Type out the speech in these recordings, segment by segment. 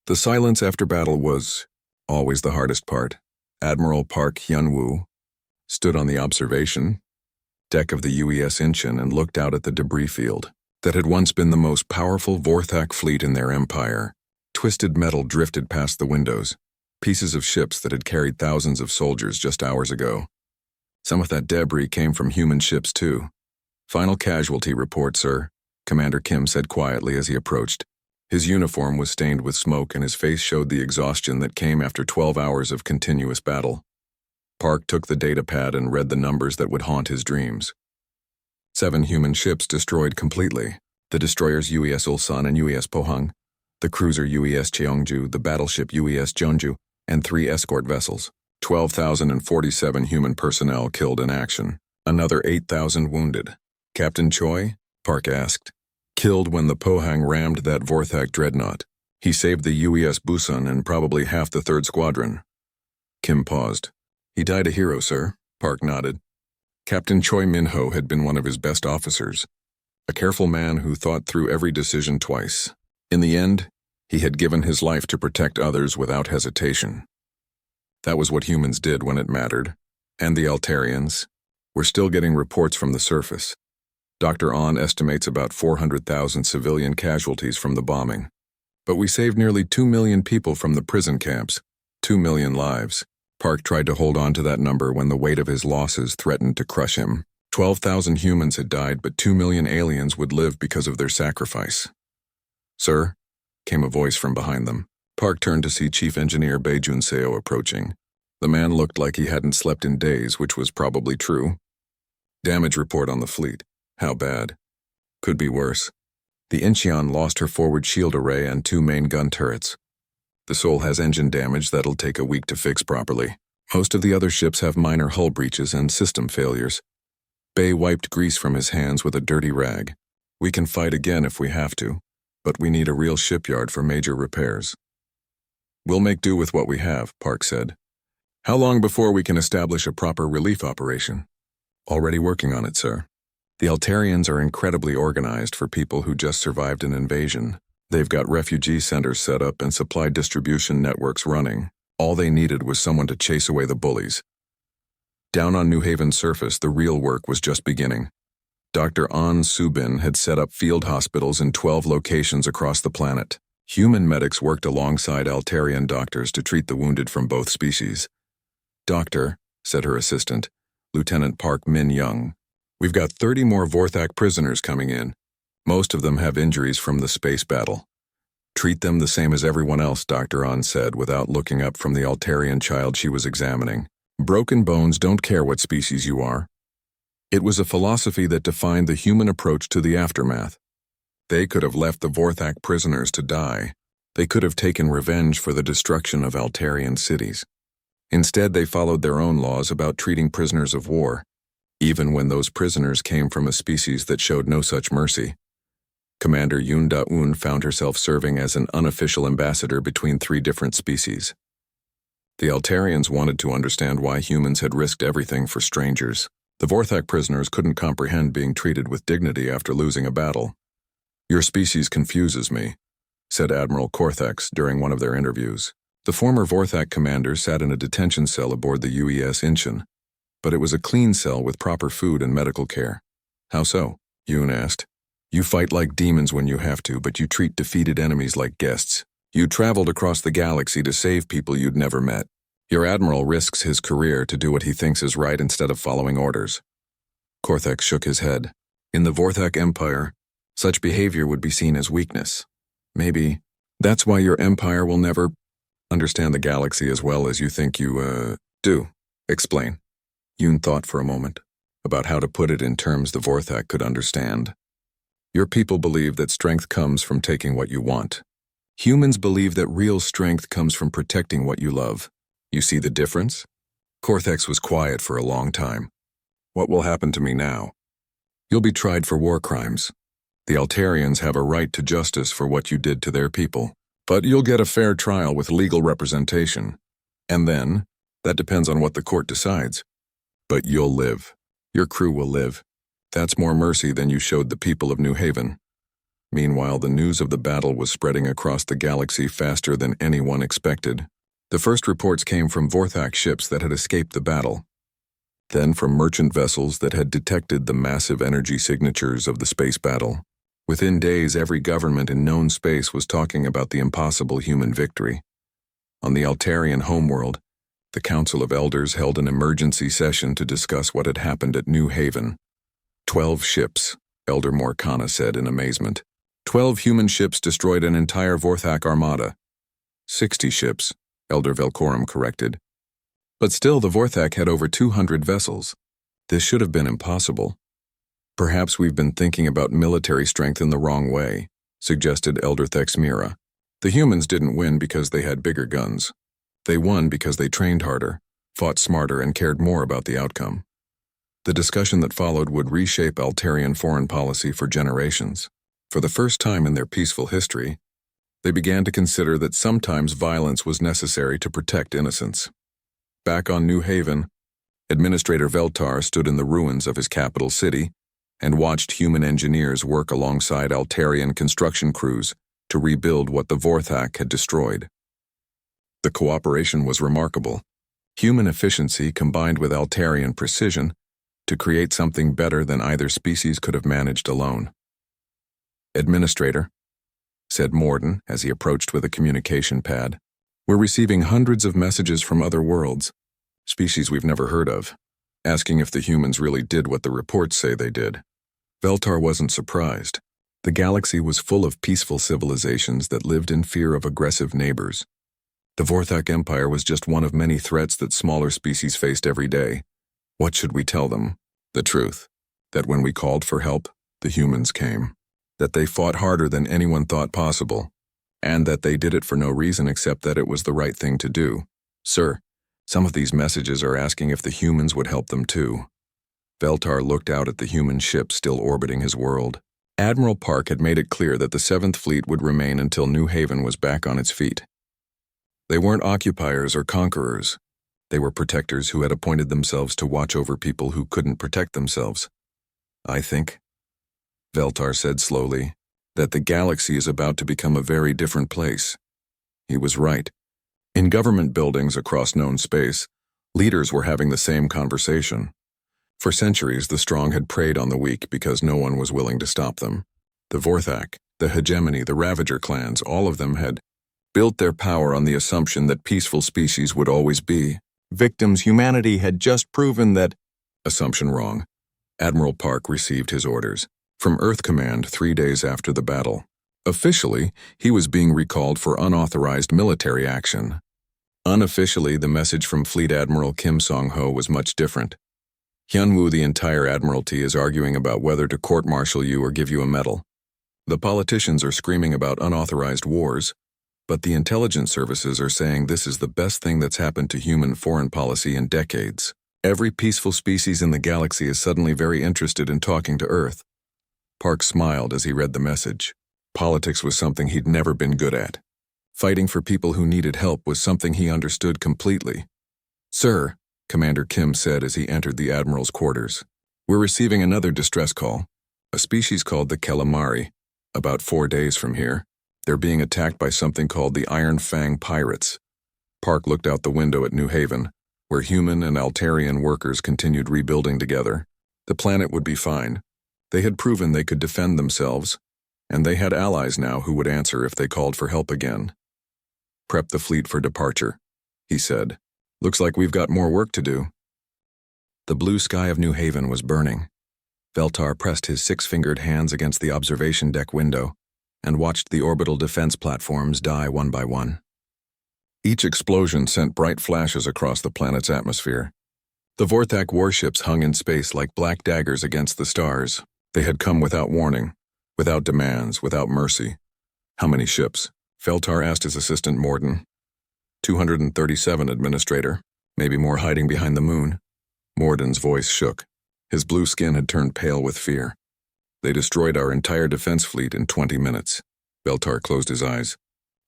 The silence after battle was always the hardest part. Admiral Park Hyun-woo stood on the observation deck of the UES Incheon and looked out at the debris field that had once been the most powerful Vorthak fleet in their empire. Twisted metal drifted past the windows, pieces of ships that had carried thousands of soldiers just hours ago. Some of that debris came from human ships too. Final casualty report, sir, Commander Kim said quietly as he approached. His uniform was stained with smoke and his face showed the exhaustion that came after 12 hours of continuous battle. Park took the data pad and read the numbers that would haunt his dreams. 7 human ships destroyed completely. The destroyers UES Ulsan and UES Pohang, the cruiser UES Cheongju, the battleship UES Jeonju, and 3 escort vessels. 12,047 human personnel killed in action. Another 8,000 wounded. Captain Choi? Park asked. Killed when the Pohang rammed that Vorthak dreadnought. He saved the UES Busan and probably half the 3rd Squadron. Kim paused. He died a hero, sir, Park nodded. Captain Choi Min-ho had been one of his best officers. A careful man who thought through every decision twice. In the end, he had given his life to protect others without hesitation. That was what humans did when it mattered. And the Altarians were still getting reports from the surface. Dr. Ahn estimates about 400,000 civilian casualties from the bombing. But we saved nearly 2 million people from the prison camps. 2 million lives. Park tried to hold on to that number when the weight of his losses threatened to crush him. 12,000 humans had died, but 2 million aliens would live because of their sacrifice. Sir, came a voice from behind them. Park turned to see Chief Engineer Bae Jun-seo approaching. The man looked like he hadn't slept in days, which was probably true. Damage report on the fleet. How bad? Could be worse. The Incheon lost her forward shield array and 2 main gun turrets. The Seoul has engine damage that'll take a week to fix properly. Most of the other ships have minor hull breaches and system failures. Bae wiped grease from his hands with a dirty rag. We can fight again if we have to, but we need a real shipyard for major repairs. We'll make do with what we have, Park said. How long before we can establish a proper relief operation? Already working on it, sir. The Altarians are incredibly organized for people who just survived an invasion. They've got refugee centers set up and supply distribution networks running. All they needed was someone to chase away the bullies. Down on New Haven's surface, the real work was just beginning. Dr. Ahn Subin had set up field hospitals in 12 locations across the planet. Human medics worked alongside Altarian doctors to treat the wounded from both species. Doctor, said her assistant, Lieutenant Park Min-young, we've got 30 more Vorthak prisoners coming in. Most of them have injuries from the space battle. Treat them the same as everyone else, Dr. Ahn said without looking up from the Altarian child she was examining. Broken bones don't care what species you are. It was a philosophy that defined the human approach to the aftermath. They could have left the Vorthak prisoners to die. They could have taken revenge for the destruction of Altarian cities. Instead, they followed their own laws about treating prisoners of war, even when those prisoners came from a species that showed no such mercy. Commander Yoon Da-eun found herself serving as an unofficial ambassador between 3 different species. The Altarians wanted to understand why humans had risked everything for strangers. The Vorthak prisoners couldn't comprehend being treated with dignity after losing a battle. Your species confuses me, said Admiral Korthax during one of their interviews. The former Vorthak commander sat in a detention cell aboard the UES Incheon, but it was a clean cell with proper food and medical care. How so? Yoon asked. You fight like demons when you have to, but you treat defeated enemies like guests. You traveled across the galaxy to save people you'd never met. Your admiral risks his career to do what he thinks is right instead of following orders. Korthak shook his head. In the Vorthak Empire, such behavior would be seen as weakness. Maybe that's why your empire will never understand the galaxy as well as you think you, do. Explain. Yoon thought for a moment about how to put it in terms the Vorthak could understand. Your people believe that strength comes from taking what you want. Humans believe that real strength comes from protecting what you love. You see the difference? Korthax was quiet for a long time. What will happen to me now? You'll be tried for war crimes. The Altarians have a right to justice for what you did to their people. But you'll get a fair trial with legal representation. And then, that depends on what the court decides. But you'll live. Your crew will live. That's more mercy than you showed the people of New Haven. Meanwhile, the news of the battle was spreading across the galaxy faster than anyone expected. The first reports came from Vorthak ships that had escaped the battle, then from merchant vessels that had detected the massive energy signatures of the space battle. Within days, every government in known space was talking about the impossible human victory. On the Altarian homeworld, the Council of Elders held an emergency session to discuss what had happened at New Haven. 12 ships, Elder Morkana said in amazement. 12 human ships destroyed an entire Vorthak armada. 60 ships, Elder Velcorum corrected. But still, the Vorthak had over 200 vessels. This should have been impossible. Perhaps we've been thinking about military strength in the wrong way, suggested Elder Thexmira. The humans didn't win because they had bigger guns. They won because they trained harder, fought smarter, and cared more about the outcome. The discussion that followed would reshape Altarian foreign policy for generations. For the first time in their peaceful history, they began to consider that sometimes violence was necessary to protect innocence. Back on New Haven, Administrator Veltar stood in the ruins of his capital city and watched human engineers work alongside Altarian construction crews to rebuild what the Vorthak had destroyed. The cooperation was remarkable. Human efficiency combined with Altarian precision to create something better than either species could have managed alone. Administrator, said Morden as he approached with a communication pad, we're receiving hundreds of messages from other worlds, species we've never heard of, asking if the humans really did what the reports say they did. Veltar wasn't surprised. The galaxy was full of peaceful civilizations that lived in fear of aggressive neighbors. The Vorthak Empire was just one of many threats that smaller species faced every day. What should we tell them? The truth. That when we called for help, the humans came. That they fought harder than anyone thought possible. And that they did it for no reason except that it was the right thing to do. Sir, some of these messages are asking if the humans would help them too. Veltar looked out at the human ship still orbiting his world. Admiral Park had made it clear that the 7th Fleet would remain until New Haven was back on its feet. They weren't occupiers or conquerors. They were protectors who had appointed themselves to watch over people who couldn't protect themselves. I think, Veltar said slowly, that the galaxy is about to become a very different place. He was right. In government buildings across known space, leaders were having the same conversation. For centuries, the strong had preyed on the weak because no one was willing to stop them. The Vorthak, the Hegemony, the Ravager clans, all of them had built their power on the assumption that peaceful species would always be victims. Humanity had just proven that assumption wrong. Admiral Park received his orders from Earth Command 3 days after the battle. Officially, he was being recalled for unauthorized military action. Unofficially, the message from Fleet Admiral Kim Song-ho was much different. Hyunwoo, the entire Admiralty, is arguing about whether to court-martial you or give you a medal. The politicians are screaming about unauthorized wars, but the intelligence services are saying this is the best thing that's happened to human foreign policy in decades. Every peaceful species in the galaxy is suddenly very interested in talking to Earth. Park smiled as he read the message. Politics was something he'd never been good at. Fighting for people who needed help was something he understood completely. Sir, Commander Kim said as he entered the Admiral's quarters, we're receiving another distress call. A species called the Calamari. About 4 days from here, they're being attacked by something called the Iron Fang Pirates. Park looked out the window at New Haven, where human and Altarian workers continued rebuilding together. The planet would be fine. They had proven they could defend themselves, and they had allies now who would answer if they called for help again. Prep the fleet for departure, he said. Looks like we've got more work to do. The blue sky of New Haven was burning. Veltar pressed his 6-fingered hands against the observation deck window and watched the orbital defense platforms die one by one. Each explosion sent bright flashes across the planet's atmosphere. The Vorthak warships hung in space like black daggers against the stars. They had come without warning, without demands, without mercy. How many ships? Veltar asked his assistant Morden. 237, Administrator. Maybe more hiding behind the moon. Morden's voice shook. His blue skin had turned pale with fear. They destroyed our entire defense fleet in 20 minutes. Veltar closed his eyes.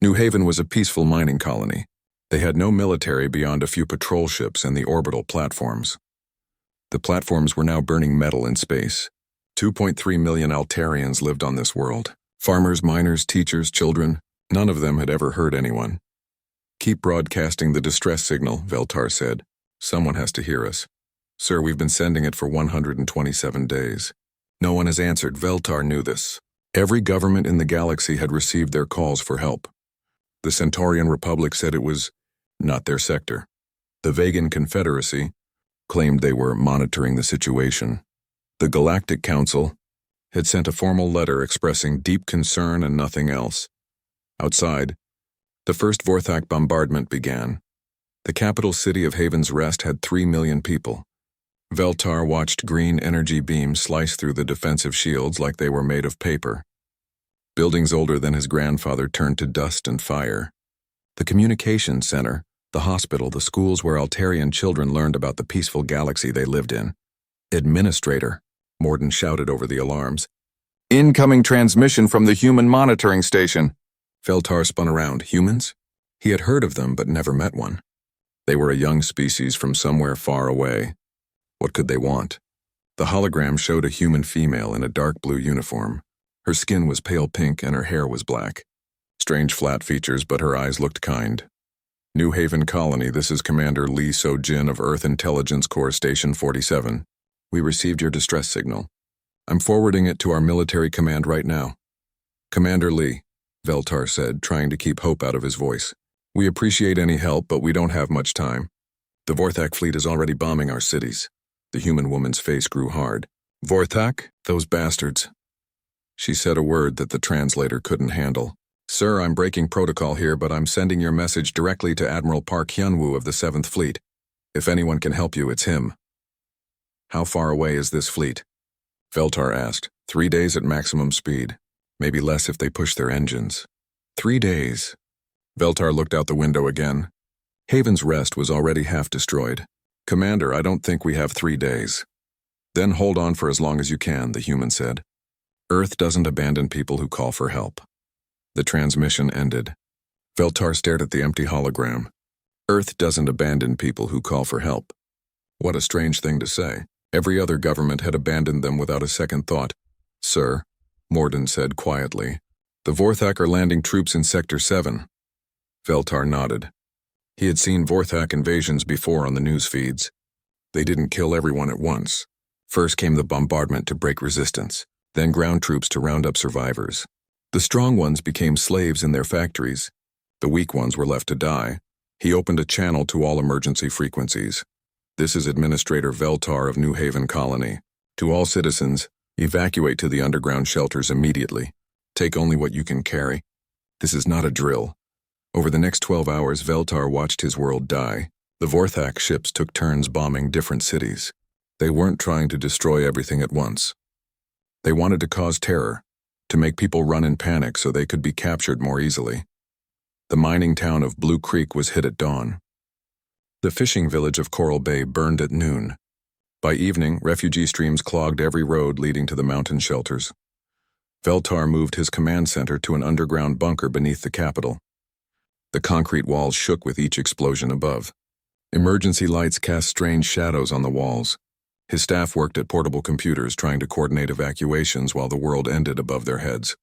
New Haven was a peaceful mining colony. They had no military beyond a few patrol ships and the orbital platforms. The platforms were now burning metal in space. 2.3 million Altarians lived on this world. Farmers, miners, teachers, children, none of them had ever heard anyone. "Keep broadcasting the distress signal," Veltar said. "Someone has to hear us." "Sir, we've been sending it for 127 days. No one has answered." Veltar knew this. Every government in the galaxy had received their calls for help. The Centaurian Republic said it was not their sector. The Vegan Confederacy claimed they were monitoring the situation. The Galactic Council had sent a formal letter expressing deep concern and nothing else. Outside, the first Vorthak bombardment began. The capital city of Haven's Rest had 3 million people. Veltar watched green energy beams slice through the defensive shields like they were made of paper. Buildings older than his grandfather turned to dust and fire. The communications center, the hospital, the schools where Altarian children learned about the peaceful galaxy they lived in. "Administrator," Morden shouted over the alarms. "Incoming transmission from the human monitoring station." Veltar spun around. Humans? He had heard of them but never met one. They were a young species from somewhere far away. What could they want? The hologram showed a human female in a dark blue uniform. Her skin was pale pink and her hair was black. Strange flat features, but her eyes looked kind. "New Haven Colony, this is Commander Lee So-Jin of Earth Intelligence Corps Station 47. We received your distress signal. I'm forwarding it to our military command right now." "Commander Lee," Veltar said, trying to keep hope out of his voice. "We appreciate any help, but we don't have much time. The Vorthak fleet is already bombing our cities." The human woman's face grew hard. "Vorthak? Those bastards." She said a word that the translator couldn't handle. "Sir, I'm breaking protocol here, but I'm sending your message directly to Admiral Park Hyun-woo of the 7th Fleet. If anyone can help you, it's him." "How far away is this fleet?" Veltar asked. 3 days at maximum speed. Maybe less if they push their engines." 3 days. Veltar looked out the window again. Haven's Rest was already half destroyed. "Commander, I don't think we have 3 days." "Then hold on for as long as you can," the human said. "Earth doesn't abandon people who call for help." The transmission ended. Veltar stared at the empty hologram. Earth doesn't abandon people who call for help. What a strange thing to say. Every other government had abandoned them without a second thought. "Sir," Morden said quietly, "the Vorthak are landing troops in Sector 7. Veltar nodded. He had seen Vorthak invasions before on the news feeds. They didn't kill everyone at once. First came the bombardment to break resistance, then ground troops to round up survivors. The strong ones became slaves in their factories. The weak ones were left to die. He opened a channel to all emergency frequencies. This is Administrator Veltar of New Haven Colony. To all citizens, evacuate to the underground shelters immediately. Take only what you can carry. This is not a drill. Over the next 12 hours, Veltar watched his world die. The Vorthak ships took turns bombing different cities. They weren't trying to destroy everything at once. They wanted to cause terror, to make people run in panic so they could be captured more easily. The mining town of Blue Creek was hit at dawn. The fishing village of Coral Bay burned at noon. By evening, refugee streams clogged every road leading to the mountain shelters. Veltar moved his command center to an underground bunker beneath the capital. The concrete walls shook with each explosion above. Emergency lights cast strange shadows on the walls. His staff worked at portable computers trying to coordinate evacuations while the world ended above their heads.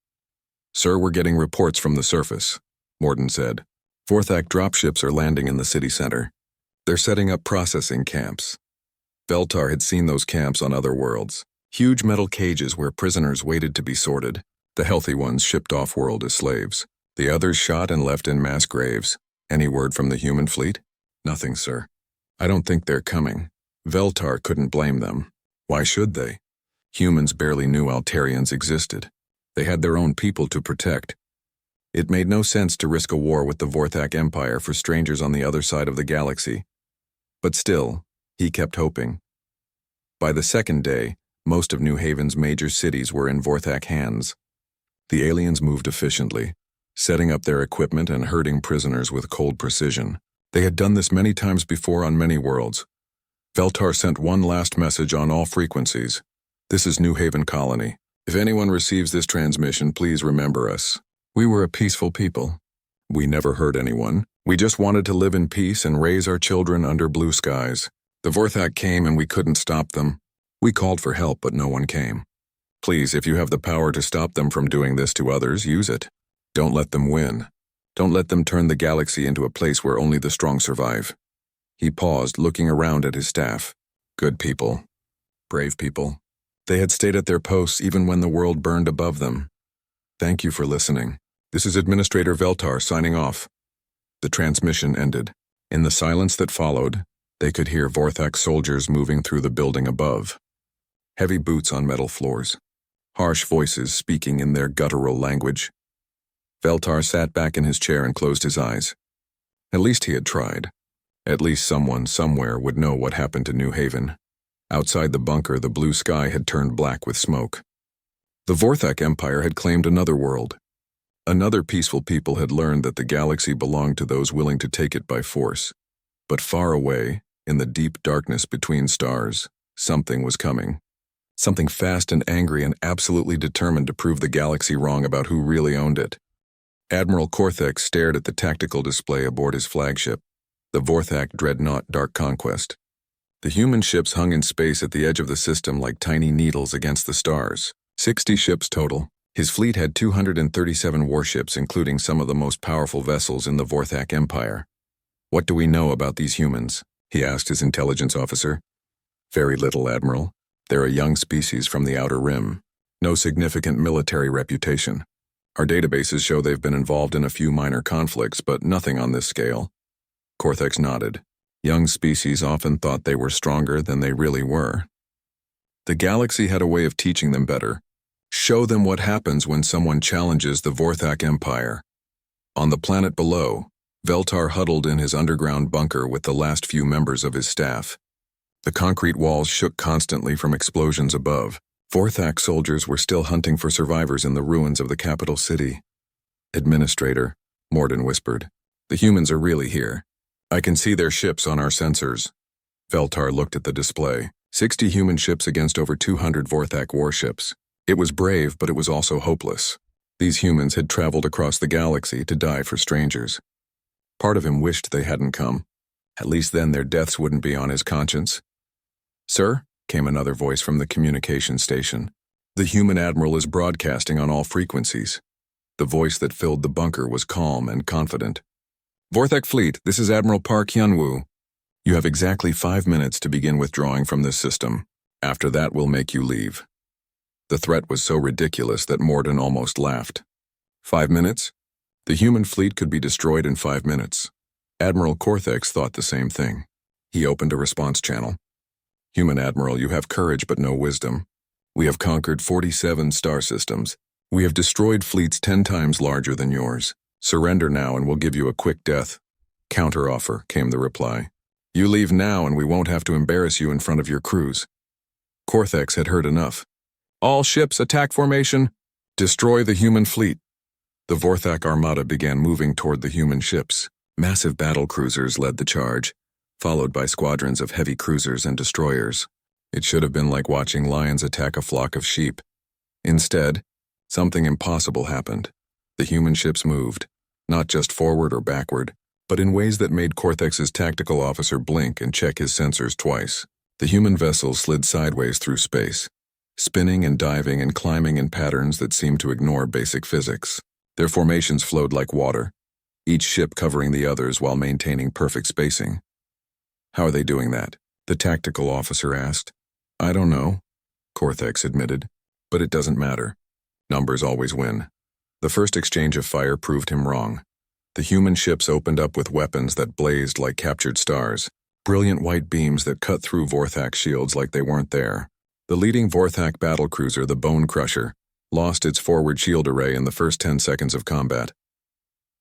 "Sir, we're getting reports from the surface," Morden said. "Vorthak dropships are landing in the city center. They're setting up processing camps." Veltar had seen those camps on other worlds. Huge metal cages where prisoners waited to be sorted. The healthy ones shipped off-world as slaves. The others shot and left in mass graves. "Any word from the human fleet?" "Nothing, sir. I don't think they're coming." Veltar couldn't blame them. Why should they? Humans barely knew Altarians existed. They had their own people to protect. It made no sense to risk a war with the Vorthak Empire for strangers on the other side of the galaxy. But still, he kept hoping. By the second day, most of New Haven's major cities were in Vorthak hands. The aliens moved efficiently, setting up their equipment and herding prisoners with cold precision. They had done this many times before on many worlds. Veltar sent one last message on all frequencies. "This is New Haven Colony. If anyone receives this transmission, please remember us. We were a peaceful people. We never hurt anyone. We just wanted to live in peace and raise our children under blue skies. The Vorthak came and we couldn't stop them. We called for help, but no one came. Please, if you have the power to stop them from doing this to others, use it. Don't let them win. Don't let them turn the galaxy into a place where only the strong survive." He paused, looking around at his staff. Good people. Brave people. They had stayed at their posts even when the world burned above them. Thank you for listening. This is Administrator Veltar signing off. The transmission ended. In the silence that followed, they could hear Vorthak soldiers moving through the building above. Heavy boots on metal floors. Harsh voices speaking in their guttural language. Veltar sat back in his chair and closed his eyes. At least he had tried. At least someone somewhere would know what happened to New Haven. Outside the bunker, the blue sky had turned black with smoke. The Vorthak Empire had claimed another world. Another peaceful people had learned that the galaxy belonged to those willing to take it by force. But far away, in the deep darkness between stars, something was coming. Something fast and angry and absolutely determined to prove the galaxy wrong about who really owned it. Admiral Korthek stared at the tactical display aboard his flagship, the Vorthak Dreadnought Dark Conquest. The human ships hung in space at the edge of the system like tiny needles against the stars. 60 ships total. His fleet had 237 warships, including some of the most powerful vessels in the Vorthak Empire. "What do we know about these humans?" he asked his intelligence officer. "Very little, Admiral. They're a young species from the Outer Rim. No significant military reputation. Our databases show they've been involved in a few minor conflicts, but nothing on this scale." Korthex nodded. Young species often thought they were stronger than they really were. The galaxy had a way of teaching them better. Show them what happens when someone challenges the Vorthak Empire. On the planet below, Veltar huddled in his underground bunker with the last few members of his staff. The concrete walls shook constantly from explosions above. Vorthak soldiers were still hunting for survivors in the ruins of the capital city. "Administrator," Morden whispered, "the humans are really here. I can see their ships on our sensors." Veltar looked at the display. 60 human ships against over 200 Vorthak warships. It was brave, but it was also hopeless. These humans had traveled across the galaxy to die for strangers. Part of him wished they hadn't come. At least then their deaths wouldn't be on his conscience. "Sir?" came another voice from the communication station. "The human admiral is broadcasting on all frequencies." The voice that filled the bunker was calm and confident. "Vorthak Fleet, this is Admiral Park Hyunwoo. You have exactly 5 minutes to begin withdrawing from this system. After that, we'll make you leave." The threat was so ridiculous that Morden almost laughed. 5 minutes? The human fleet could be destroyed in 5 minutes. Admiral Korthex thought the same thing. He opened a response channel. "Human Admiral, you have courage but no wisdom. We have conquered 47 star systems. We have destroyed fleets 10 times larger than yours. Surrender now and we'll give you a quick death." "Counteroffer," came the reply. "You leave now and we won't have to embarrass you in front of your crews." Korthex had heard enough. "All ships, attack formation. Destroy the human fleet." The Vorthak Armada began moving toward the human ships. Massive battle cruisers led the charge, followed by squadrons of heavy cruisers and destroyers. It should have been like watching lions attack a flock of sheep. Instead, something impossible happened. The human ships moved, not just forward or backward, but in ways that made Korthex's tactical officer blink and check his sensors twice. The human vessels slid sideways through space, spinning and diving and climbing in patterns that seemed to ignore basic physics. Their formations flowed like water, each ship covering the others while maintaining perfect spacing. "How are they doing that?" the tactical officer asked. "I don't know," Korthex admitted, "but it doesn't matter. Numbers always win." The first exchange of fire proved him wrong. The human ships opened up with weapons that blazed like captured stars, brilliant white beams that cut through Vorthak shields like they weren't there. The leading Vorthak battlecruiser, the Bone Crusher, lost its forward shield array in the first 10 seconds of combat.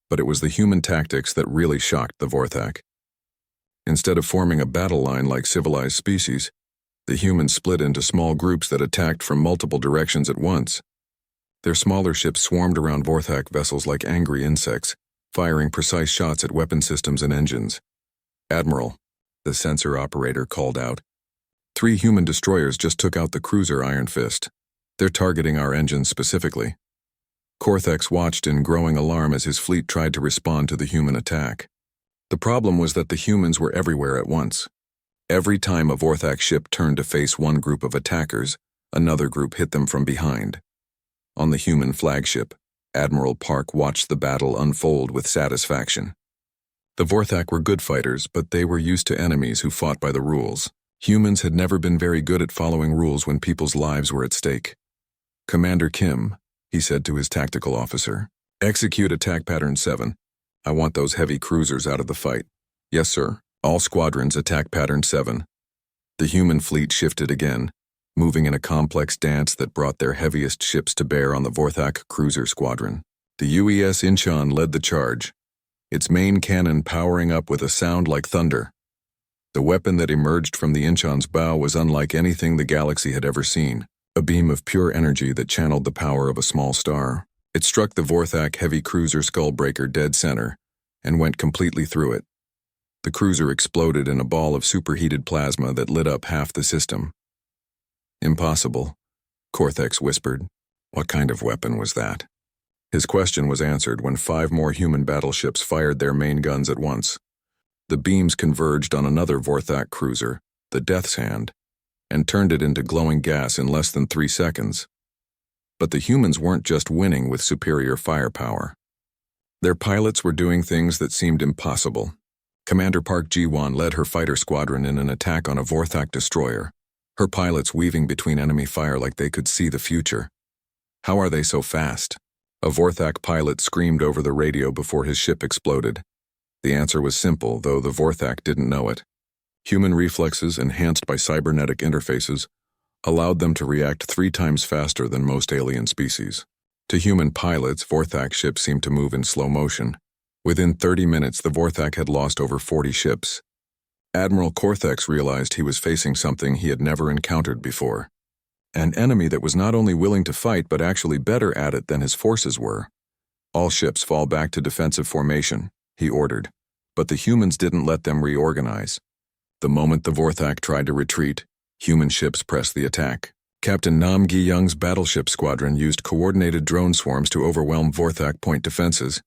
But it was the human tactics that really shocked the Vorthak. Instead of forming a battle line like civilized species, the humans split into small groups that attacked from multiple directions at once. Their smaller ships swarmed around Vorthak vessels like angry insects, firing precise shots at weapon systems and engines. "Admiral," the sensor operator called out, 3 human destroyers just took out the cruiser Iron Fist. They're targeting our engines specifically." Korthex watched in growing alarm as his fleet tried to respond to the human attack. The problem was that the humans were everywhere at once. Every time a Vorthak ship turned to face one group of attackers, Another group hit them from behind. On the human flagship, Admiral Park watched the battle unfold with satisfaction. The Vorthak were good fighters, but they were used to enemies who fought by the rules. Humans had never been very good at following rules when people's lives were at stake. "Commander Kim," he said to his tactical officer, "execute attack pattern 7. I want those heavy cruisers out of the fight." "Yes, sir. All squadrons attack pattern 7. The human fleet shifted again, moving in a complex dance that brought their heaviest ships to bear on the Vorthak cruiser squadron. The UES Incheon led the charge, its main cannon powering up with a sound like thunder. The weapon that emerged from the Incheon's bow was unlike anything the galaxy had ever seen, a beam of pure energy that channeled the power of a small star. It struck the Vorthak heavy cruiser Skullbreaker dead center and went completely through it. The cruiser exploded in a ball of superheated plasma that lit up half the system. "Impossible," Cortex whispered. What kind of weapon was that? His question was answered when 5 more human battleships fired their main guns at once. The beams converged on another Vorthak cruiser, the Death's Hand, and turned it into glowing gas in less than 3 seconds. But the humans weren't just winning with superior firepower. Their pilots were doing things that seemed impossible. Commander Park Ji-won led her fighter squadron in an attack on a Vorthak destroyer, her pilots weaving between enemy fire like they could see the future. "How are they so fast?" A Vorthak pilot screamed over the radio before his ship exploded. The answer was simple, though the Vorthak didn't know it. Human reflexes, enhanced by cybernetic interfaces, allowed them to react 3 times faster than most alien species. To human pilots, Vorthak ships seemed to move in slow motion. Within 30 minutes, the Vorthak had lost over 40 ships. Admiral Cortex realized he was facing something he had never encountered before. An enemy that was not only willing to fight but actually better at it than his forces were. "All ships fall back to defensive formation," he ordered, but the humans didn't let them reorganize. The moment the Vorthak tried to retreat, human ships pressed the attack. Captain Nam Gi-young's battleship squadron used coordinated drone swarms to overwhelm Vorthak point defenses,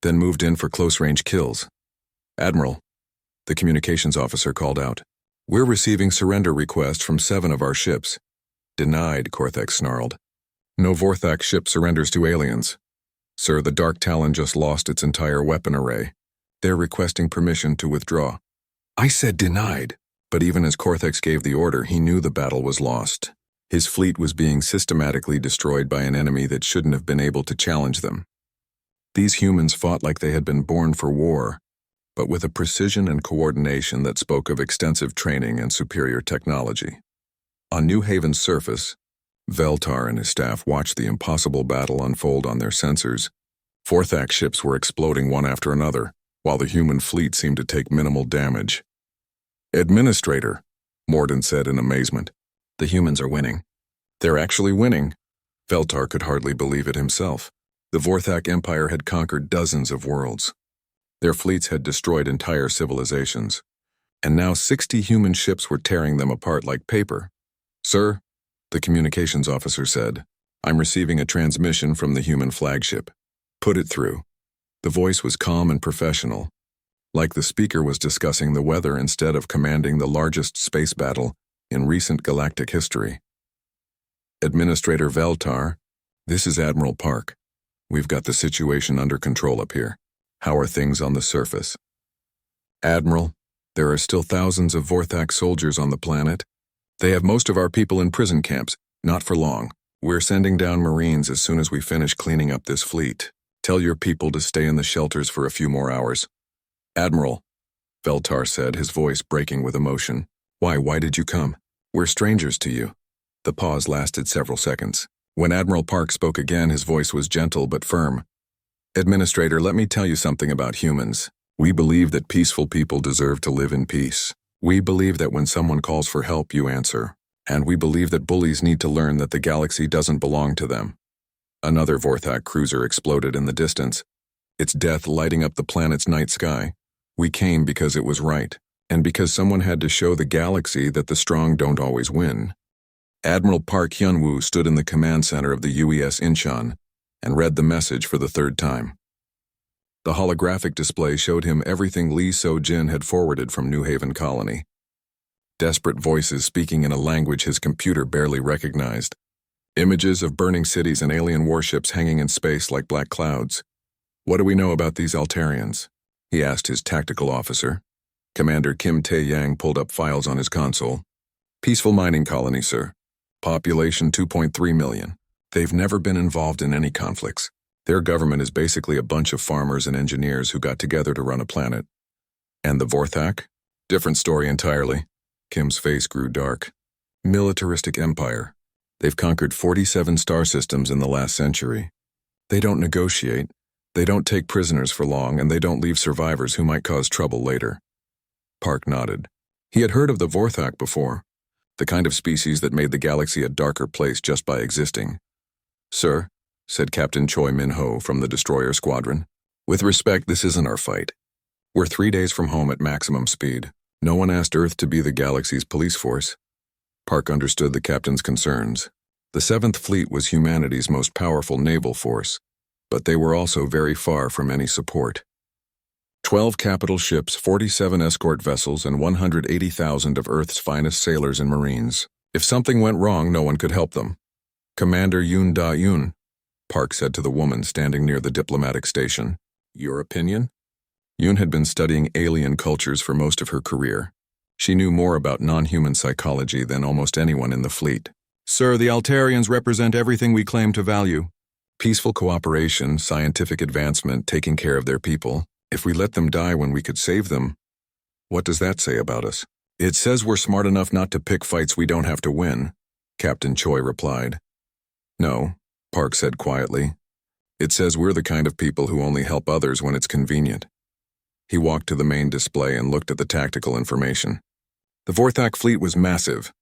then moved in for close-range kills. "Admiral," the communications officer called out, "we're receiving surrender requests from 7 of our ships." "Denied," Cortex snarled. "No Vorthak ship surrenders to aliens. Sir, the Dark Talon just lost its entire weapon array. They're requesting permission to withdraw." "I said denied." But even as Cortex gave the order, he knew the battle was lost. His fleet was being systematically destroyed by an enemy that shouldn't have been able to challenge them. These humans fought like they had been born for war, but with a precision and coordination that spoke of extensive training and superior technology. On New Haven's surface, Veltar and his staff watched the impossible battle unfold on their sensors. Vorthak ships were exploding one after another, while the human fleet seemed to take minimal damage. "Administrator," Morden said in amazement, "the humans are winning." "They're actually winning." Veltar could hardly believe it himself. The Vorthak Empire had conquered dozens of worlds. Their fleets had destroyed entire civilizations, and now 60 human ships were tearing them apart like paper. "Sir," the communications officer said, "I'm receiving a transmission from the human flagship. Put it through." The voice was calm and professional, like the speaker was discussing the weather instead of commanding the largest space battle in recent galactic history. "Administrator Veltar, this is Admiral Park. We've got the situation under control up here. How are things on the surface?" "Admiral, there are still thousands of Vorthak soldiers on the planet. They have most of our people in prison camps, not for long. We're sending down Marines as soon as we finish cleaning up this fleet. Tell your people to stay in the shelters for a few more hours." "Admiral," Veltar said, his voice breaking with emotion. Why did you come? We're strangers to you." The pause lasted several seconds. When Admiral Park spoke again, his voice was gentle but firm. "Administrator, let me tell you something about humans. We believe that peaceful people deserve to live in peace. We believe that when someone calls for help, you answer. And we believe that bullies need to learn that the galaxy doesn't belong to them." Another Vorthak cruiser exploded in the distance, its death lighting up the planet's night sky. "We came because it was right, and because someone had to show the galaxy that the strong don't always win." Admiral Park Hyun-woo stood in the command center of the UES Incheon and read the message for the 3rd time. The holographic display showed him everything Lee So-jin had forwarded from New Haven Colony. desperate voices speaking in a language his computer barely recognized. Images of burning cities and alien warships hanging in space like black clouds. "What do we know about these Altarians?" he asked his tactical officer. Commander Kim Tae-yang pulled up files on his console. "Peaceful mining colony, sir. Population 2.3 million. They've never been involved in any conflicts. Their government is basically a bunch of farmers and engineers who got together to run a planet." "And the Vorthak?" "Different story entirely." Kim's face grew dark. "Militaristic empire. They've conquered 47 star systems in the last century. They don't negotiate, they don't take prisoners for long, and they don't leave survivors who might cause trouble later." Park nodded. He had heard of the Vorthak before, the kind of species that made the galaxy a darker place just by existing. "Sir," said Captain Choi Min-ho from the destroyer squadron, "with respect, this isn't our fight. We're 3 days from home at maximum speed. No one asked Earth to be the galaxy's police force." Park understood the captain's concerns. The 7th Fleet was humanity's most powerful naval force, but they were also very far from any support. 12 capital ships, 47 escort vessels, and 180,000 of Earth's finest sailors and marines. If something went wrong, no one could help them. "Commander Yoon Da-yoon," Park said to the woman standing near the diplomatic station. "Your opinion?" Yoon had been studying alien cultures for most of her career. She knew more about non-human psychology than almost anyone in the fleet. "Sir, the Altarians represent everything we claim to value. Peaceful cooperation, scientific advancement, taking care of their people. If we let them die when we could save them, what does that say about us?" "It says we're smart enough not to pick fights we don't have to win," Captain Choi replied. "No," Park said quietly. "It says we're the kind of people who only help others when it's convenient." He walked to the main display and looked at the tactical information. The Vorthak fleet was massive,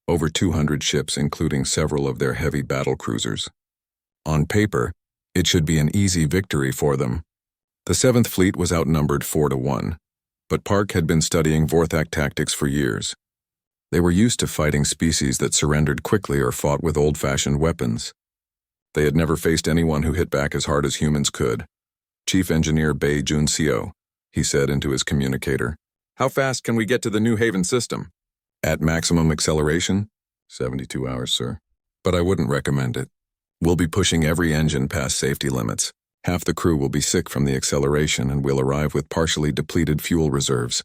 over 200 ships including several of their heavy battle cruisers. On paper, it should be an easy victory for them. The 7th Fleet was outnumbered 4-1, but Park had been studying Vorthak tactics for years. They were used to fighting species that surrendered quickly or fought with old-fashioned weapons. They had never faced anyone who hit back as hard as humans could. "Chief Engineer Bae Jun-seo," he said into his communicator. "How fast can we get to the New Haven system?" "At maximum acceleration?" 72 hours, sir. "But I wouldn't recommend it. We'll be pushing every engine past safety limits. Half the crew will be sick from the acceleration and we'll arrive with partially depleted fuel reserves.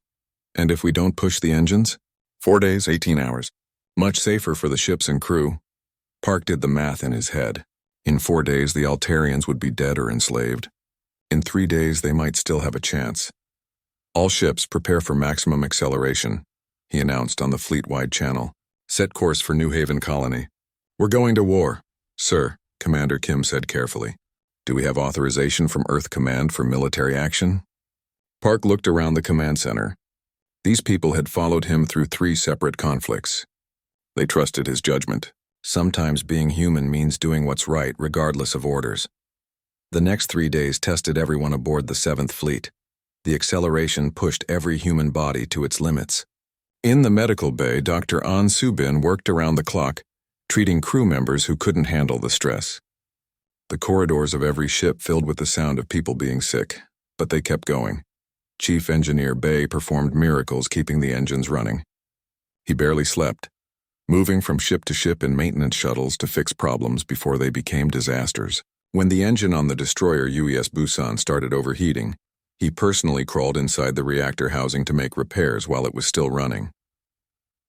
And if we don't push the engines? 4 days, 18 hours. Much safer for the ships and crew." Park did the math in his head. In 4 days, the Altarians would be dead or enslaved. In 3 days, they might still have a chance. "All ships prepare for maximum acceleration," he announced on the fleet-wide channel. "Set course for New Haven Colony." "We're going to war, sir," Commander Kim said carefully. "Do we have authorization from Earth Command for military action?" Park looked around the command center. These people had followed him through 3 separate conflicts. They trusted his judgment. Sometimes being human means doing what's right regardless of orders. The next 3 days tested everyone aboard the 7th Fleet. The acceleration pushed every human body to its limits. In the medical bay, Dr. An Subin worked around the clock, treating crew members who couldn't handle the stress. The corridors of every ship filled with the sound of people being sick, but they kept going. Chief Engineer Bae performed miracles keeping the engines running. He barely slept, moving from ship to ship in maintenance shuttles to fix problems before they became disasters. When the engine on the destroyer UES Busan started overheating, he personally crawled inside the reactor housing to make repairs while it was still running.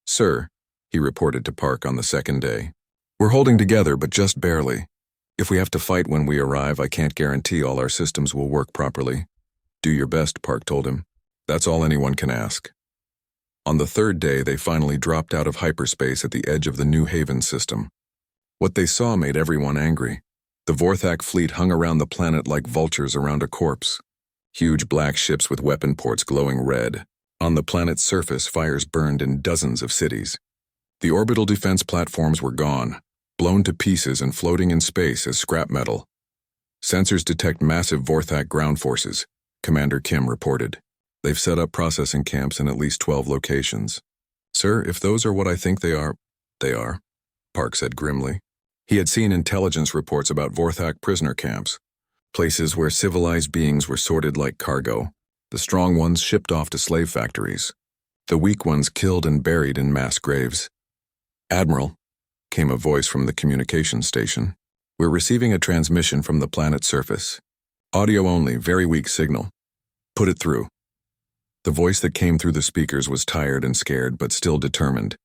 "Sir," he reported to Park on the 2nd day, "we're holding together, but just barely. If we have to fight when we arrive, I can't guarantee all our systems will work properly." "Do your best," Park told him. "That's all anyone can ask." On the 3rd day, they finally dropped out of hyperspace at the edge of the New Haven system. What they saw made everyone angry. The Vorthak fleet hung around the planet like vultures around a corpse. Huge black ships with weapon ports glowing red. On the planet's surface, fires burned in dozens of cities. The orbital defense platforms were gone, blown to pieces and floating in space as scrap metal. "Sensors detect massive Vorthak ground forces," Commander Kim reported. "They've set up processing camps in at least 12 locations." "Sir, if those are what I think they are," Park said grimly. He had seen intelligence reports about Vorthak prisoner camps, places where civilized beings were sorted like cargo, the strong ones shipped off to slave factories. the weak ones killed and buried in mass graves. "Admiral," came a voice from the communications station. "We're receiving a transmission from the planet's surface. Audio only, very weak signal. Put it through." The voice that came through the speakers was tired and scared, but still determined.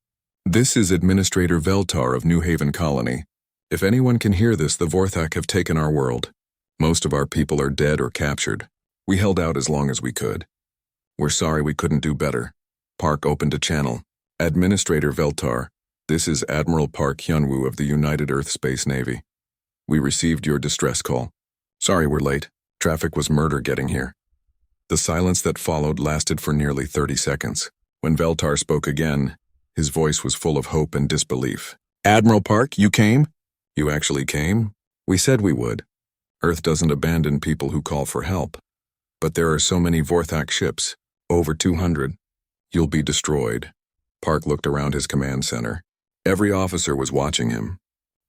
"This is Administrator Veltar of New Haven Colony. If anyone can hear this, the Vorthak have taken our world. Most of our people are dead or captured. We held out as long as we could. We're sorry we couldn't do better." Park opened a channel. "Administrator Veltar, this is Admiral Park Hyunwoo of the United Earth Space Navy. We received your distress call. Sorry we're late. Traffic was murder getting here." The silence that followed lasted for nearly 30 seconds. When Veltar spoke again, his voice was full of hope and disbelief. "Admiral Park, you came?" "You actually came? We said we would. Earth doesn't abandon people who call for help. But there are so many Vorthak ships, over 200. You'll be destroyed." Park looked around his command center. Every officer was watching him.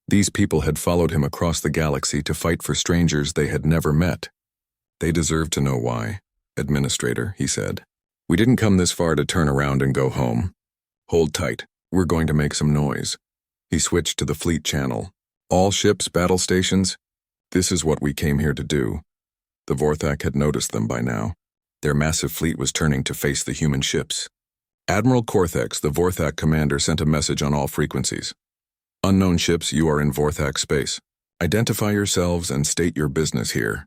These people had followed him across the galaxy to fight for strangers they had never met. "They deserve to know why, Administrator," he said. "We didn't come this far to turn around and go home. Hold tight, we're going to make some noise." He switched to the fleet channel. "All ships, battle stations, this is what we came here to do." The Vorthak had noticed them by now. Their massive fleet was turning to face the human ships. Admiral Korthex, the Vorthak commander, sent a message on all frequencies. "Unknown ships, you are in Vorthak space. Identify yourselves and state your business here."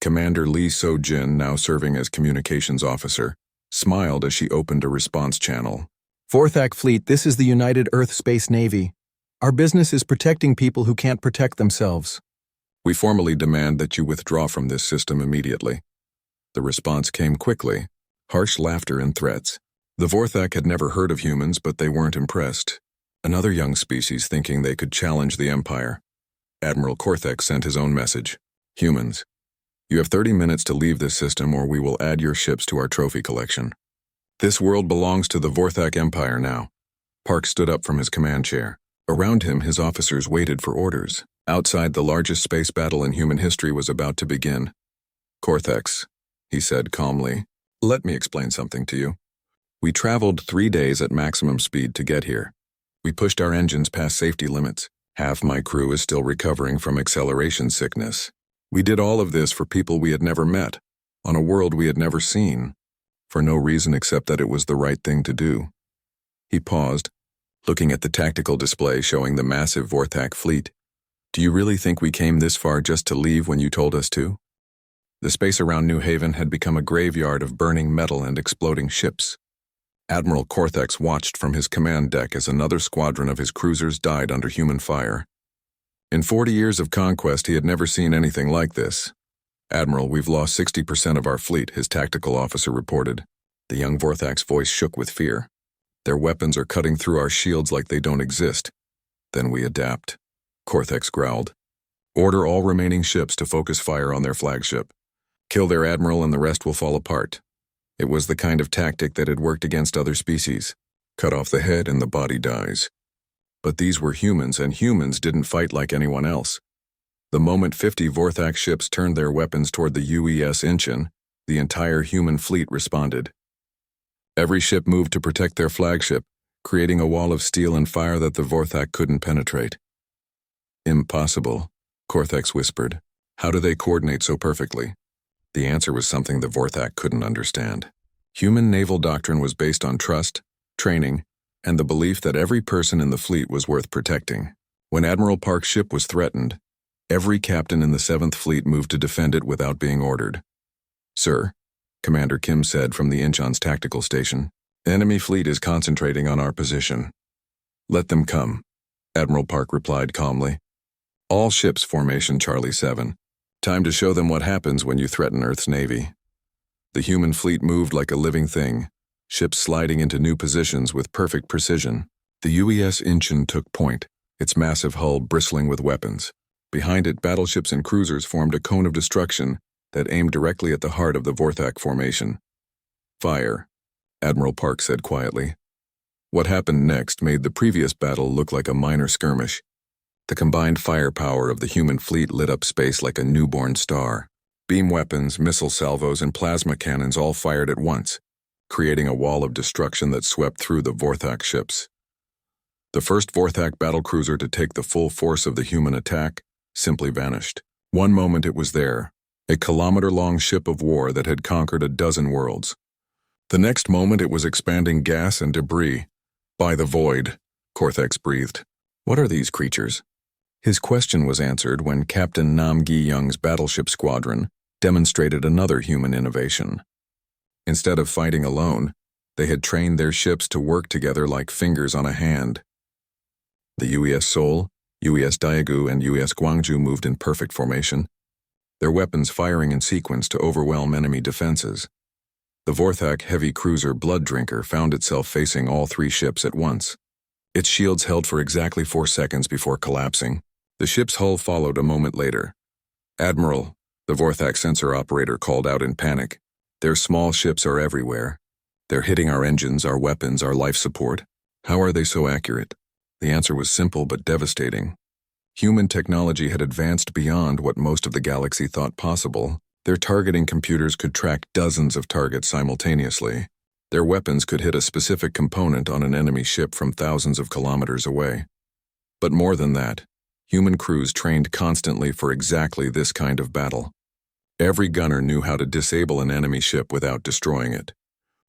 Commander Lee So-jin, now serving as communications officer, smiled as she opened a response channel. "Vorthak Fleet, this is the United Earth Space Navy. Our business is protecting people who can't protect themselves." "We formally demand that you withdraw from this system immediately." The response came quickly, harsh laughter and threats. The Vorthak had never heard of humans, but they weren't impressed. Another young species thinking they could challenge the Empire. Admiral Korthex sent his own message. "Humans, you have 30 minutes to leave this system or we will add your ships to our trophy collection. This world belongs to the Vorthak Empire now." Park stood up from his command chair. Around him, his officers waited for orders. Outside, the largest space battle in human history was about to begin. "Korthex," he said calmly, "let me explain something to you. We traveled 3 days at maximum speed to get here. We pushed our engines past safety limits. Half my crew is still recovering from acceleration sickness. We did all of this for people we had never met, on a world we had never seen, for no reason except that it was the right thing to do." He paused, looking at the tactical display showing the massive Vorthak fleet. "Do you really think we came this far just to leave when you told us to?" The space around New Haven had become a graveyard of burning metal and exploding ships. Admiral Korthex watched from his command deck as another squadron of his cruisers died under human fire. In 40 years of conquest, he had never seen anything like this. "Admiral, we've lost 60% of our fleet," his tactical officer reported. The young Vorthak's voice shook with fear. "Their weapons are cutting through our shields like they don't exist. Then we adapt." Korthex growled. "Order all remaining ships to focus fire on their flagship. Kill their admiral and the rest will fall apart." It was the kind of tactic that had worked against other species. Cut off the head and the body dies. But these were humans, and humans didn't fight like anyone else. The moment 50 Vorthak ships turned their weapons toward the UES Incheon, the entire human fleet responded. Every ship moved to protect their flagship, creating a wall of steel and fire that the Vorthak couldn't penetrate. "Impossible," Korthex whispered. "How do they coordinate so perfectly?" The answer was something the Vorthak couldn't understand. Human naval doctrine was based on trust, training, and the belief that every person in the fleet was worth protecting. When Admiral Park's ship was threatened, every captain in the 7th Fleet moved to defend it without being ordered. "Sir," Commander Kim said from the Incheon's tactical station, "enemy fleet is concentrating on our position." "Let them come," Admiral Park replied calmly. "All ships formation Charlie 7. Time to show them what happens when you threaten Earth's Navy." The human fleet moved like a living thing, ships sliding into new positions with perfect precision. The UES Incheon took point, its massive hull bristling with weapons. Behind it, battleships and cruisers formed a cone of destruction that aimed directly at the heart of the Vorthak formation. "Fire," Admiral Park said quietly. What happened next made the previous battle look like a minor skirmish. The combined firepower of the human fleet lit up space like a newborn star. Beam weapons, missile salvos, and plasma cannons all fired at once. creating a wall of destruction that swept through the Vorthak ships. The first Vorthak battlecruiser to take the full force of the human attack simply vanished. One moment it was there, a kilometer-long ship of war that had conquered a dozen worlds. The next moment it was expanding gas and debris. By the void, Korthex breathed. What are these creatures? His question was answered when Captain Nam Gi-young's battleship squadron demonstrated another human innovation. Instead of fighting alone, they had trained their ships to work together like fingers on a hand. The UES Seoul, UES Daegu, and UES Gwangju moved in perfect formation, their weapons firing in sequence to overwhelm enemy defenses. The Vorthak heavy cruiser Blood Drinker found itself facing all three ships at once. Its shields held for exactly 4 seconds before collapsing. The ship's hull followed a moment later. "Admiral," the Vorthak sensor operator called out in panic. "Their small ships are everywhere. They're hitting our engines, our weapons, our life support. How are they so accurate?" The answer was simple but devastating. Human technology had advanced beyond what most of the galaxy thought possible. Their targeting computers could track dozens of targets simultaneously. Their weapons could hit a specific component on an enemy ship from thousands of kilometers away. But more than that, human crews trained constantly for exactly this kind of battle. Every gunner knew how to disable an enemy ship without destroying it.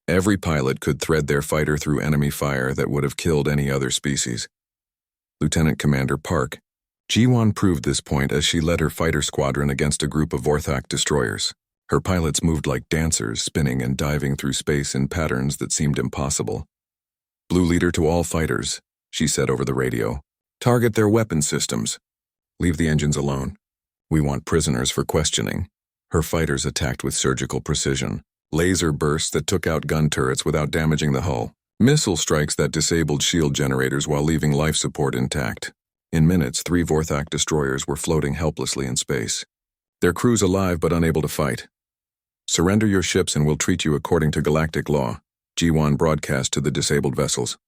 Every pilot could thread their fighter through enemy fire that would have killed any other species. Lieutenant Commander Park, Ji-won proved this point as she led her fighter squadron against a group of Vorthak destroyers. Her pilots moved like dancers, spinning and diving through space in patterns that seemed impossible. "Blue leader to all fighters," she said over the radio. "Target their weapon systems. Leave the engines alone. We want prisoners for questioning." Her fighters attacked with surgical precision. Laser bursts that took out gun turrets without damaging the hull. Missile strikes that disabled shield generators while leaving life support intact. In minutes, 3 Vorthak destroyers were floating helplessly in space. Their crews alive but unable to fight. "Surrender your ships and we'll treat you according to galactic law," Ji-won broadcast to the disabled vessels.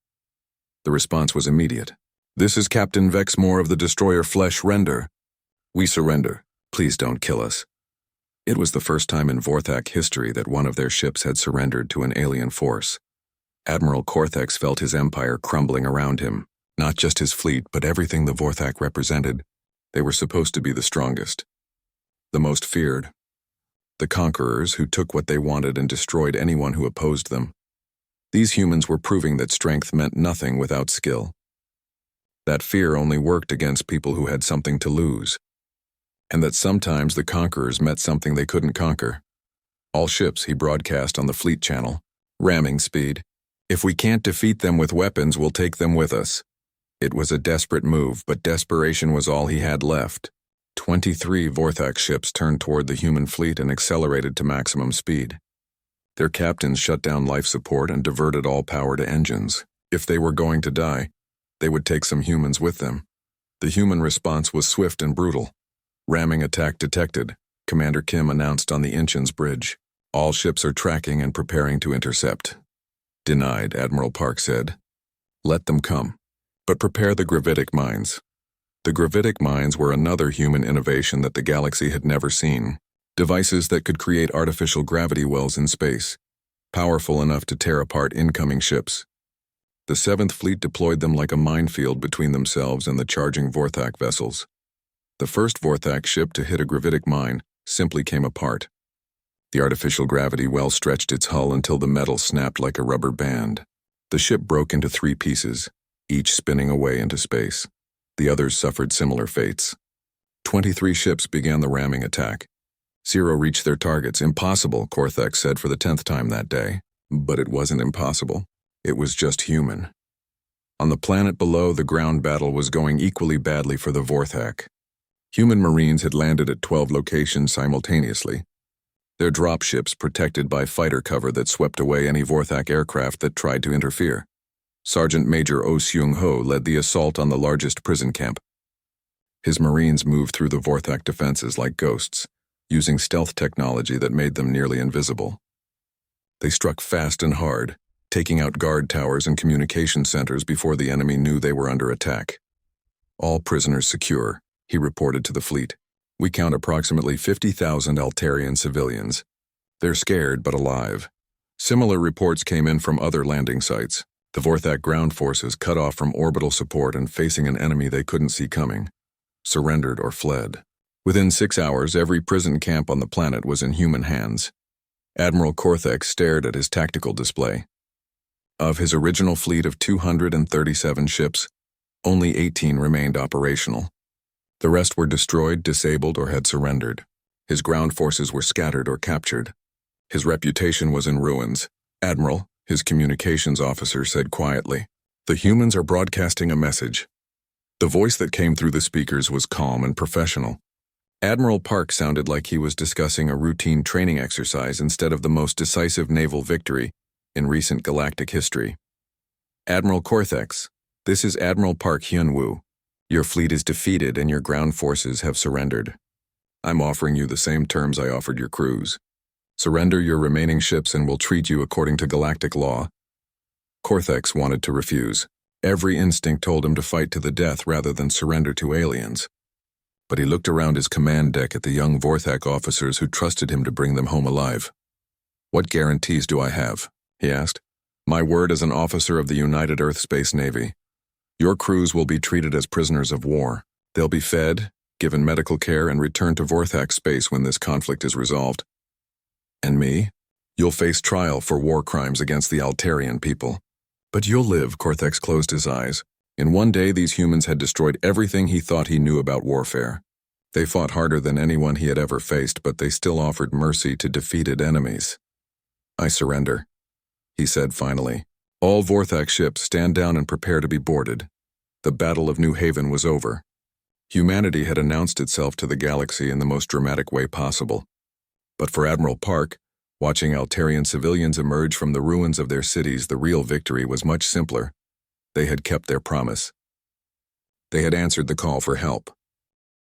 The response was immediate. "This is Captain Vexmore of the destroyer Flesh Render. We surrender. Please don't kill us." It was the first time in Vorthak history that one of their ships had surrendered to an alien force. Admiral Korthex felt his empire crumbling around him. Not just his fleet, but everything the Vorthak represented. They were supposed to be the strongest, the most feared. The conquerors who took what they wanted and destroyed anyone who opposed them. These humans were proving that strength meant nothing without skill. That fear only worked against people who had something to lose. And that sometimes the conquerors met something they couldn't conquer. "All ships," he broadcast on the fleet channel. "Ramming speed. If we can't defeat them with weapons, we'll take them with us." It was a desperate move, but desperation was all he had left. 23 Vorthak ships turned toward the human fleet and accelerated to maximum speed. Their captains shut down life support and diverted all power to engines. If they were going to die, they would take some humans with them. The human response was swift and brutal. "Ramming attack detected," Commander Kim announced on the Incheon's bridge. "All ships are tracking and preparing to intercept." "Denied," Admiral Park said. "Let them come. But prepare the gravitic mines." The gravitic mines were another human innovation that the galaxy had never seen. Devices that could create artificial gravity wells in space, powerful enough to tear apart incoming ships. The 7th Fleet deployed them like a minefield between themselves and the charging Vorthak vessels. The first Vorthak ship to hit a gravitic mine simply came apart. The artificial gravity well stretched its hull until the metal snapped like a rubber band. The ship broke into 3 pieces, each spinning away into space. The others suffered similar fates. 23 ships began the ramming attack. 0 reached their targets. "Impossible," Korthex said for the 10th time that day. But it wasn't impossible. It was just human. On the planet below, the ground battle was going equally badly for the Vorthak. Human Marines had landed at 12 locations simultaneously. Their dropships protected by fighter cover that swept away any Vorthak aircraft that tried to interfere. Sergeant Major Oh Seung-ho led the assault on the largest prison camp. His Marines moved through the Vorthak defenses like ghosts, using stealth technology that made them nearly invisible. They struck fast and hard, taking out guard towers and communication centers before the enemy knew they were under attack. "All prisoners secure," he reported to the fleet. "We count approximately 50,000 Altarian civilians. They're scared but alive. Similar reports came in from other landing sites. The Vorthak ground forces, cut off from orbital support and facing an enemy they couldn't see coming, surrendered or fled. Within 6 hours, every prison camp on the planet was in human hands. Admiral Korthek stared at his tactical display. Of his original fleet of 237 ships, only 18 remained operational. The rest were destroyed, disabled, or had surrendered. His ground forces were scattered or captured. His reputation was in ruins. "Admiral," his communications officer said quietly, "the humans are broadcasting a message." The voice that came through the speakers was calm and professional. Admiral Park sounded like he was discussing a routine training exercise instead of the most decisive naval victory in recent galactic history. "Admiral Korthex, this is Admiral Park Hyunwoo. Your fleet is defeated and your ground forces have surrendered. I'm offering you the same terms I offered your crews. Surrender your remaining ships and we'll treat you according to galactic law." Korthex wanted to refuse. Every instinct told him to fight to the death rather than surrender to aliens. But he looked around his command deck at the young Vorthak officers who trusted him to bring them home alive. "What guarantees do I have?" he asked. "My word as an officer of the United Earth Space Navy. Your crews will be treated as prisoners of war. They'll be fed, given medical care, and returned to Vorthak space when this conflict is resolved. And me? You'll face trial for war crimes against the Altarian people. But you'll live." Korthex closed his eyes. In one day, these humans had destroyed everything he thought he knew about warfare. They fought harder than anyone he had ever faced, but they still offered mercy to defeated enemies. "I surrender," he said finally. "All Vorthak ships, stand down and prepare to be boarded." The Battle of New Haven was over. Humanity had announced itself to the galaxy in the most dramatic way possible. But for Admiral Park, watching Altarian civilians emerge from the ruins of their cities, the real victory was much simpler. They had kept their promise. They had answered the call for help.